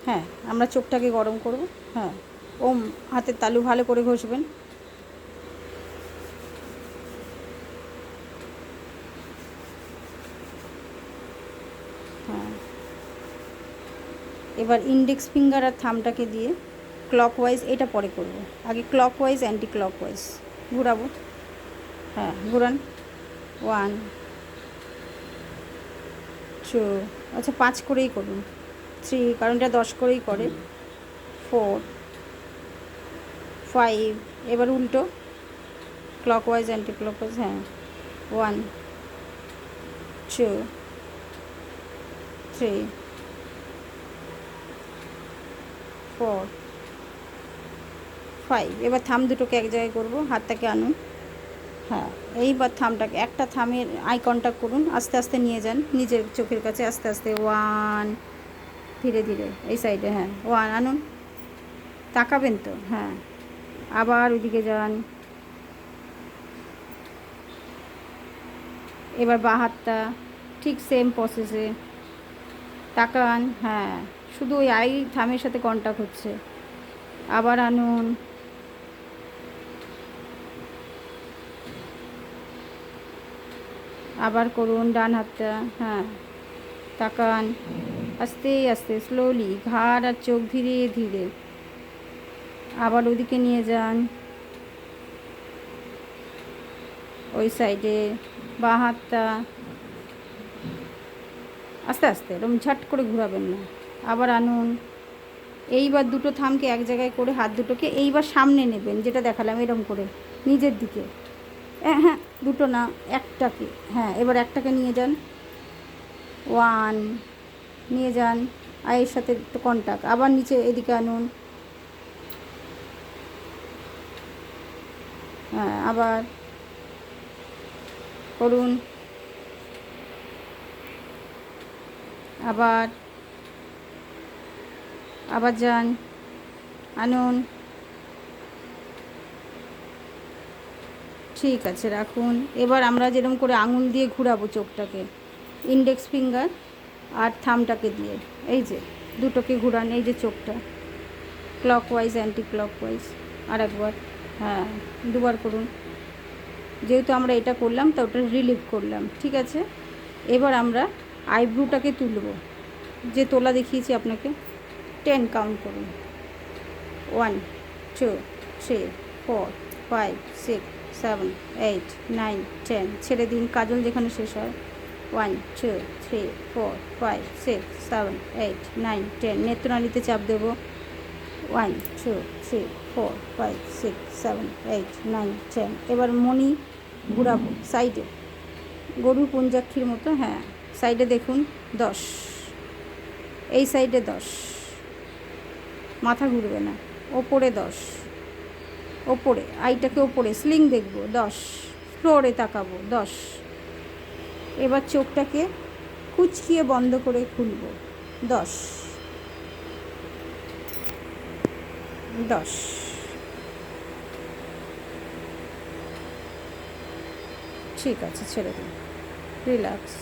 হ্যাঁ, আমরা চোখটাকে গরম করব। হ্যাঁ, ওম হাতের তালু ভালো করে ঘষবেন। হ্যাঁ, এবার ইন্ডেক্স ফিঙ্গার আর থামটাকে দিয়ে ক্লকওয়াইজ, এটা পরে করব, আগে ক্লকওয়াইজ অ্যান্টি ক্লকওয়াইজ ঘোরাবো। হ্যাঁ, ঘোরান। 1 2, আচ্ছা 5 করেই করুন। 3, কারণ এটা 10 করেই করে। 4 5, এবার উল্টো ক্লকওয়াইজ অ্যান্টি ক্লকওয়াইজ। হ্যাঁ, 1 2 3 4 5, এবার থাম দুটোকে এক জায়গায় করব, হাতটাকে আনুন। হ্যাঁ, এইবার থামটাকে, একটা থামের আই কন্ট্যাক্ট করুন, আস্তে আস্তে নিয়ে যান নিজের চোখের কাছে, আস্তে আস্তে। 1, ধীরে ধীরে এই সাইডে। হ্যাঁ, 1 আনুন, তাকাবেন তো। হ্যাঁ, আবার ওইদিকে যান। এবার বাঁ হাতটা ঠিক সেম প্রসেসে তাকান। হ্যাঁ, শুধু ওই আই থামের সাথে কন্ট্যাক্ট হচ্ছে। আবার আনুন। আবার করুন ডান হাতটা। হ্যাঁ, তাকান আস্তে আস্তে, স্লোলি, ঘাড় আর চোখ ধীরে ধীরে। আবার ওদিকে নিয়ে যান, ওই সাইডে বাঁ হাতটা আস্তে আস্তে, এরকম ঝট করে ঘোরাবেন না। আবার আনুন। এইবার দুটো থামকে এক জায়গায় করে হাত দুটোকে এইবার সামনে নেবেন, যেটা দেখালাম এরকম করে নিজের দিকে। হ্যাঁ, দুটো না, একটাকে। হ্যাঁ, এবার একটাকে নিয়ে যান। 1 নিয়ে যান, আয়ের সাথে একটু কন্ট্যাক্ট। আবার নিচে এদিকে আনুন। হ্যাঁ, আবার করুন। আবার আবার যান, আনুন। ঠিক আছে, রাখুন। এবার আমরা যেরকম করে আঙুল দিয়ে ঘুরাবো চোখটাকে, ইন্ডেক্স ফিঙ্গার আর থামটাকে দিয়ে, এই যে দুটোকে ঘুরান, এই যে চোখটা ক্লকওয়াইজ অ্যান্টি ক্লকওয়াইজ। আর একবার। হ্যাঁ, দুবার করুন। যেহেতু আমরা এটা করলাম তো ওটা রিলিভ করলাম, ঠিক আছে। এবার আমরা আইব্রুটাকে তুলব, যে তোলা দেখিয়েছি আপনাকে। 10 কাউন্ট করুন। 1 2 3 4 5 6 7 8 9 10, ছেড়ে দিন, কাজল যেখানে শেষ হয়। 1 2 3 4 5 6 7 8 9 10, নেত্রনালীতে চাপ দেবো। 1 2 3 4 5 6 7 8 9 10। এবার মণি ঘুরাবো সাইডে, গরুর পঞ্জাক্ষীর মতো। হ্যাঁ, সাইডে দেখুন 10, এই সাইডে 10, মাথা ঘুরবে না। ওপরে 10, ওপরে আইটাকে ওপরে স্লিং দেখব 10, ফ্লোরে তাকাবো 10। এবার চোখটাকে কুচকিয়ে বন্ধ করে খুলব 10 10। ঠিক আছে, ছেড়ে দিন, রিল্যাক্স।